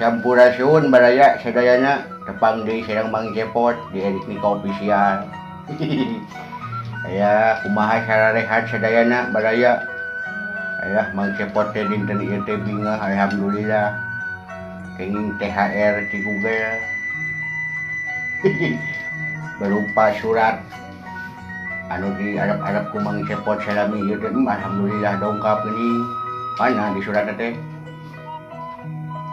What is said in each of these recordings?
Sampurasun baraya sadayana tepang deui sareng Mang Cepot di edit Nika Official. Aya kumaha sararehat sadayana baraya. Aya Mang Cepot teh dinten ieu teh bingah alhamdulillah. Kenging THR di Google. Berupa surat anu diarep-arep ku Mang Cepot salami ieu teh alhamdulillah dongkap geuning. Mana di suratna teh?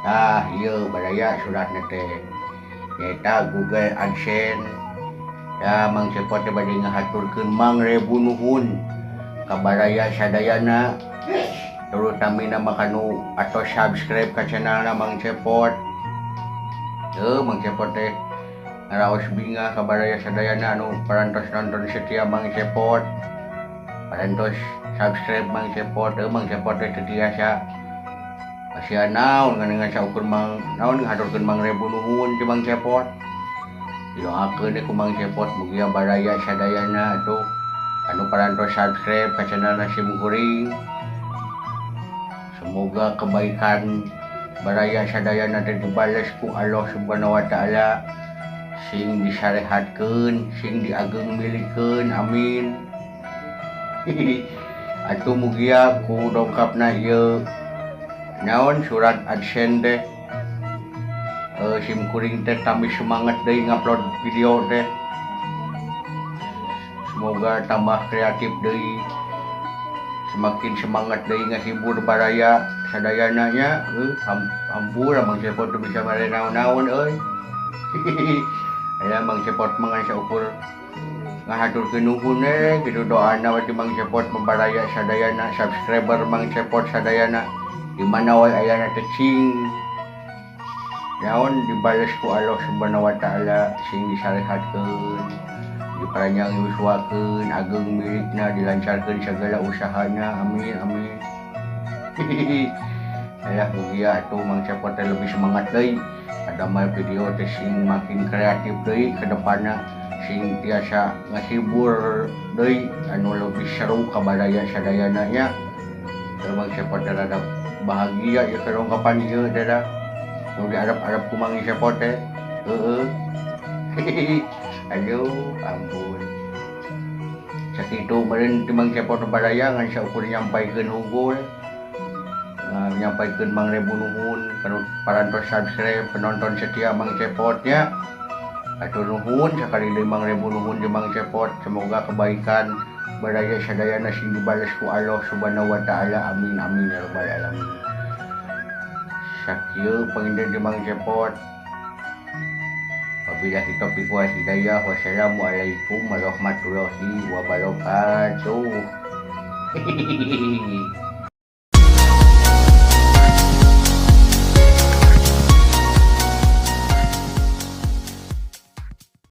Tah ieu baraya suratna teh nyaeta Google AdSense. Ya Mang Cepot teh bade ngahaturkeun mangrebu nuhun ka baraya sadayana terutamina makanu atau subscribe ka channelna Mang Cepot. Mang Cepot teh ngaraos bingah ka baraya sadayana anu parantos nonton setia Mang Cepot. Parantos subscribe Mang Cepot. Mang Cepot teh teu tiasa sia naon ngan saukur Mang naon ngahaturkeun mangrebu nuhun ti Mang Cepot. Didoakeun ku Mang Cepot mugi baraya sadayana atuh anu parantos subscribe ka channelna Simkuring. Semoga kebaikan baraya sadayana teh dibales ku Allah Subhanahu wa taala, sing disarehatkeun, sing diageng milikeun, amin. Atuh mugia ku dongkapna ieu naon surat AdSense teh Simkuring teh tambah semangat deui ngupload video teh. Semoga tambah kreatif deui, semakin semangat deui ngahibur baraya sadayana nya. Hampura Mang Cepot teu bisa mere naon-naon euy. Aya Mang Cepot mah saukur ngahaturkeun nuhun kitu doana ti Mang Cepot membaraya sadayana subscriber Mang Cepot sadayana di mana wae ayana teh cing naon dibales ku Allah Subhanahu wa taala, sing disarehatkeun, diparanjang yuswakeun, ageng milikna, dilancarkeun segala usahana, amin amin. Aya mugia atuh Mang Cepot teh lebih semangat deui adamel video teh sing makin kreatif deui ke depanna, sing tiasa ngahibur deui anu lebih seru ka baraya sadayana nya. Mang Cepot teh rada bahagia ya kedongkapan ieu teh dah. Nu diarep-arep ku Mang Cepot teh. Aduh ampun. Sakitu meureun ti Mang Cepot baraya ngan saukur nyampaikeun hungkul. Nyampaikeun mangrebu nuhun kanu parantos subscribe penonton setia Mang Cepot nya. Atur nuhun sakali deui mangrebu nuhun di Mang Cepot. Semoga kebaikan baraya sadayana sing dibales ku Allah Subhanahu wa taala, amin amin ya rabbal alamin. Sakieu panginten di Mang Cepot. Wabillahi taufiq wal hidayah. Wassalamualaikum warahmatullahi wabarakatuh.